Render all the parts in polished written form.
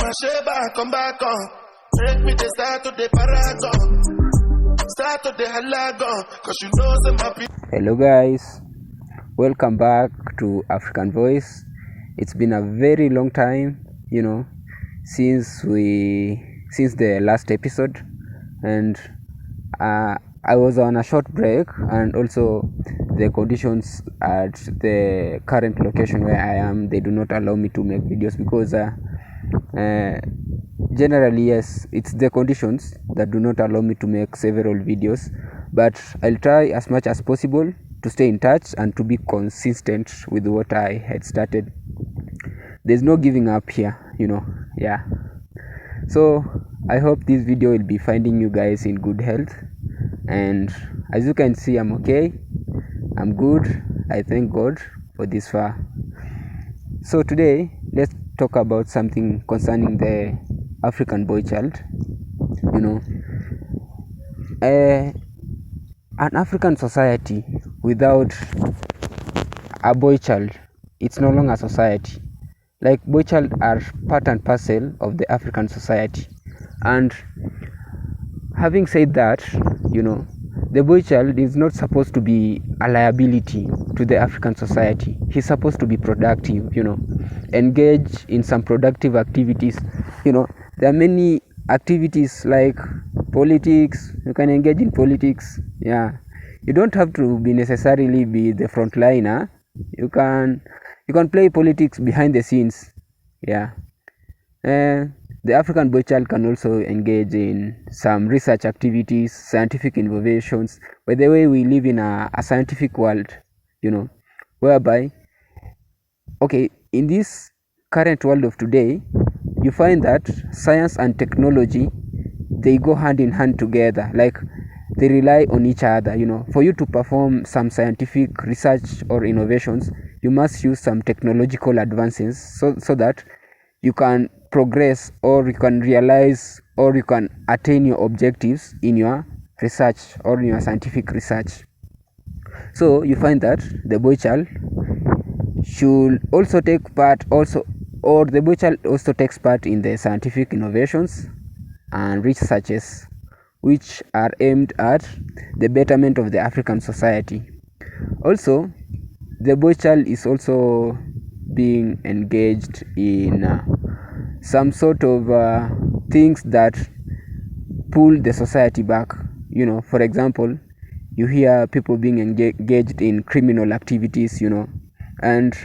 Sheba, come back on. Take me the start to the paragon. Start to the halagon. Cause you know some happy. Hello guys, welcome back to African Voice. It's been a very long time, since the last episode, and I was on a short break, and also the conditions at the current location where I am, they do not allow me to make videos because generally, yes, it's the conditions that do not allow me to make several videos, but I'll try as much as possible to stay in touch and to be consistent with what I had started. There's no giving up here, yeah. So I hope this video will be finding you guys in good health, and as you can see, I'm okay, I'm good, I thank God for this far. So today let's talk about something concerning the African boy child. An African society without a boy child, it's no longer society. Like, boy child are part and parcel of the African society. And having said that, the boy child is not supposed to be a liability to the African society. He's supposed to be productive, engage in some productive activities. There are many activities like politics. You can engage in politics. Yeah, you don't have to be necessarily be the frontliner. You can play politics behind the scenes. Yeah. The African boy child can also engage in some research activities, scientific innovations. By the way, we live in a scientific world, whereby, in this current world of today, you find that science and technology, they go hand in hand together. Like, they rely on each other. For you to perform some scientific research or innovations, you must use some technological advances so that you can progress, or you can realize, or you can attain your objectives in your research or in your scientific research. So you find that the boy child should also take part the boy child also takes part in the scientific innovations and researches which are aimed at the betterment of the African society. Also, the boy child is also being engaged in some sort of things that pull the society back. For example, you hear people being engaged in criminal activities, and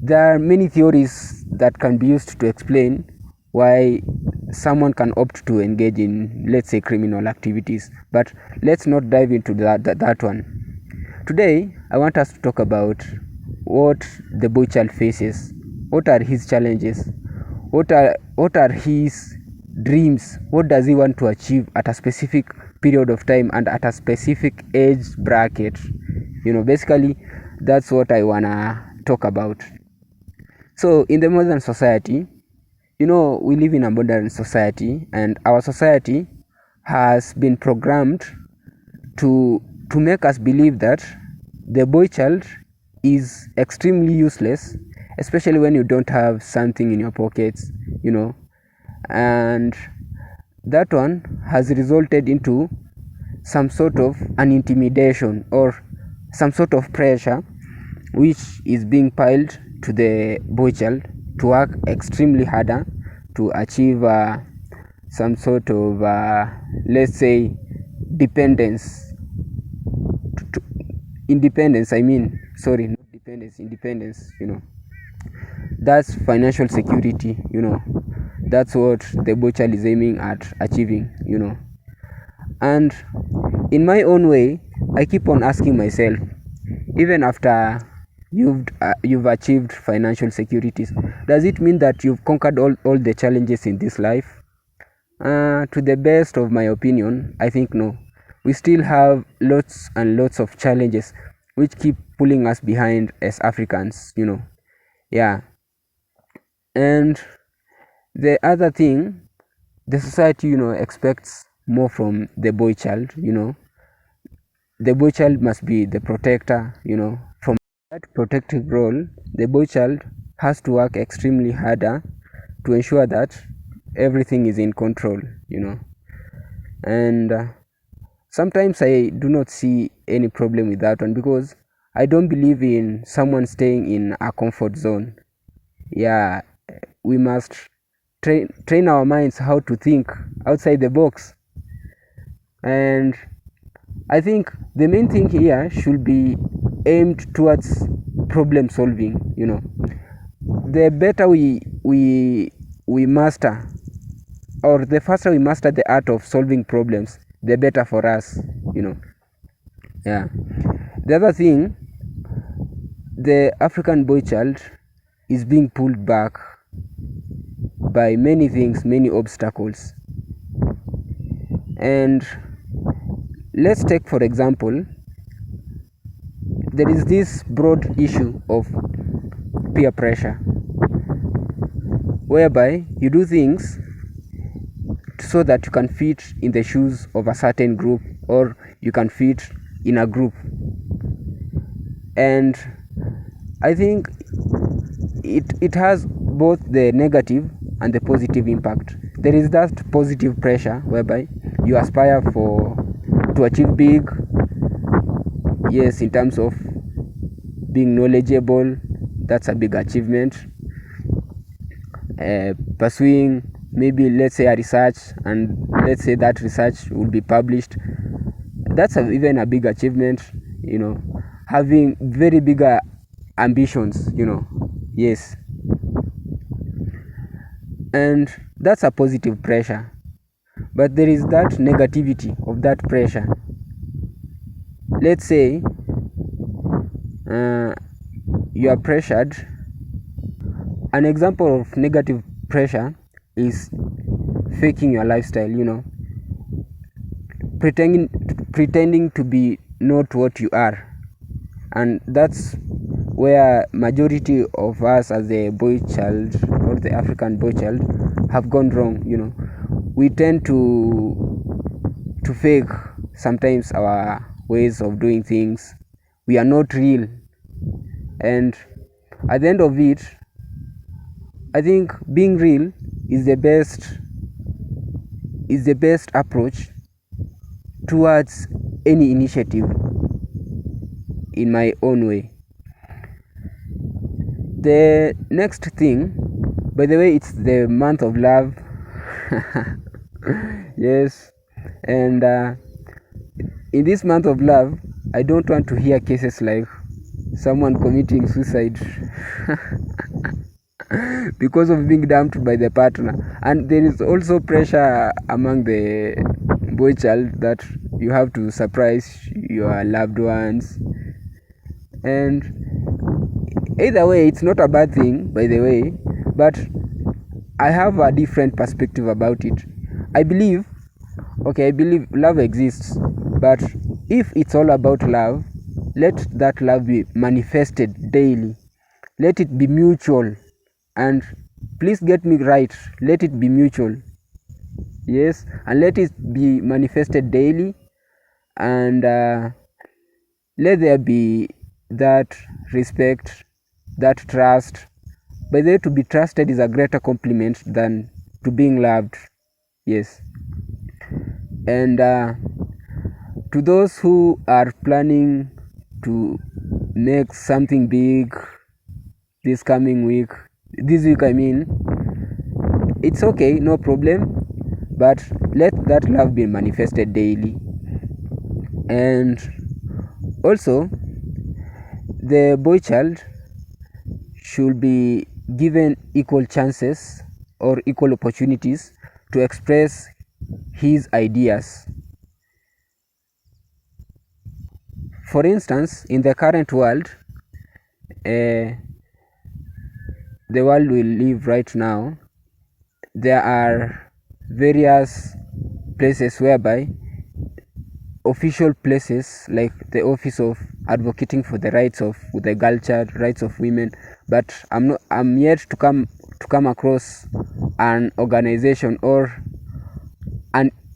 there are many theories that can be used to explain why someone can opt to engage in, let's say, criminal activities. But let's not dive into that one. Today, I want us to talk about what the boy child faces. What are his challenges? What are his dreams? What does he want to achieve at a specific period of time and at a specific age bracket? Basically, that's what I wanna talk about. So in the modern society, we live in a modern society, and our society has been programmed to make us believe that the boy child is extremely useless, especially when you don't have something in your pockets, and that one has resulted into some sort of an intimidation or some sort of pressure which is being piled to the boy child to work extremely harder to achieve some sort of let's say independence. That's financial security. That's what the boy child is aiming at achieving. And in my own way, I keep on asking myself, even after you've achieved financial securities, does it mean that you've conquered all the challenges in this life? To the best of my opinion, I think no. We still have lots and lots of challenges which keep pulling us behind as Africans. Yeah. And the other thing, the society expects more from the boy child. The boy child must be the protector. From that protective role, the boy child has to work extremely harder to ensure that everything is in control, and sometimes I do not see any problem with that one, because I don't believe in someone staying in a comfort zone. Yeah, we must train our minds how to think outside the box. And I think the main thing here should be aimed towards problem solving. The better we master, or the faster we master the art of solving problems, the better for us. Yeah. The other thing, the African boy child is being pulled back by many things, many obstacles. And let's take, for example, there is this broad issue of peer pressure, whereby you do things so that you can fit in the shoes of a certain group, or you can fit in a group. And I think it has both the negative and the positive impact. There is that positive pressure whereby you aspire to achieve big, yes, in terms of being knowledgeable. That's a big achievement. Pursuing maybe, let's say, a research, and let's say that research will be published, that's even a big achievement. Having very bigger ambitions, yes, and that's a positive pressure. But there is that negativity of that pressure. Let's say you are pressured. An example of negative pressure is faking your lifestyle, pretending to be not what you are. And that's where majority of us as a boy child, or the African boy child, have gone wrong. We tend to fake sometimes our ways of doing things. We are not real, and at the end of it, I think being real is the best approach towards any initiative, in my own way. The next thing, by the way, it's the month of love. Yes, and in this month of love, I don't want to hear cases like someone committing suicide because of being dumped by the partner. And there is also pressure among the boy child that you have to surprise your loved ones. And either way, it's not a bad thing, by the way, but I have a different perspective about it. I believe love exists, but if it's all about love, let that love be manifested daily. Let it be mutual. And please get me right, let it be mutual. Yes, and let it be manifested daily, and let there be that respect, that trust. By the way, to be trusted is a greater compliment than to being loved. Yes. And to those who are planning to make something big this week, I mean, it's okay, no problem, but let that love be manifested daily. And also, the boy child should be given equal chances or equal opportunities to express his ideas. For instance, in the current world, the world we live right now, there are various places whereby official places, like the office of advocating for the rights of the girl child, rights of women, but I'm yet to come across an organization or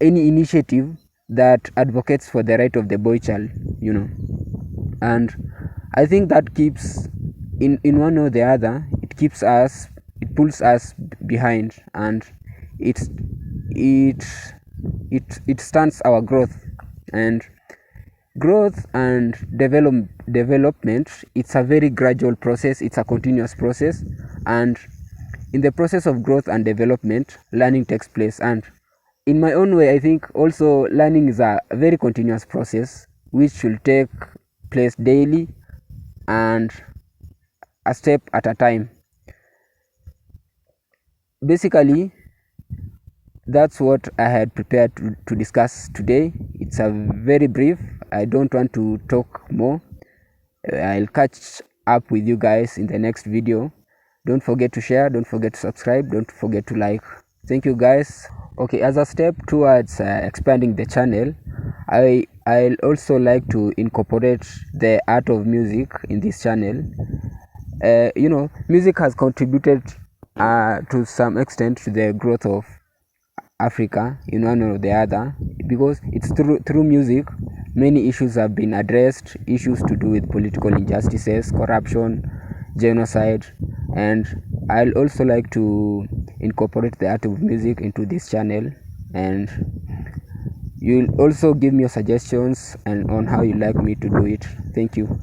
any initiative that advocates for the right of the boy child, and I think that keeps in one or the other, it pulls us behind, and it it it stunts our growth. And growth and development, it's a very gradual process, it's a continuous process. And in the process of growth and development, learning takes place. And in my own way, I think also learning is a very continuous process which should take place daily and a step at a time. Basically, that's what I had prepared to discuss today. It's a very brief, I don't want to talk more. I'll catch up with you guys in the next video. Don't forget to share, don't forget to subscribe, don't forget to like. Thank you guys. Okay, as a step towards expanding the channel, I'll also like to incorporate the art of music in this channel. Music has contributed to some extent to the growth of Africa in one or the other, because it's through music many issues have been addressed, issues to do with political injustices, corruption, genocide. And I'll also like to incorporate the art of music into this channel, and you'll also give me your suggestions and on how you like me to do it. Thank you.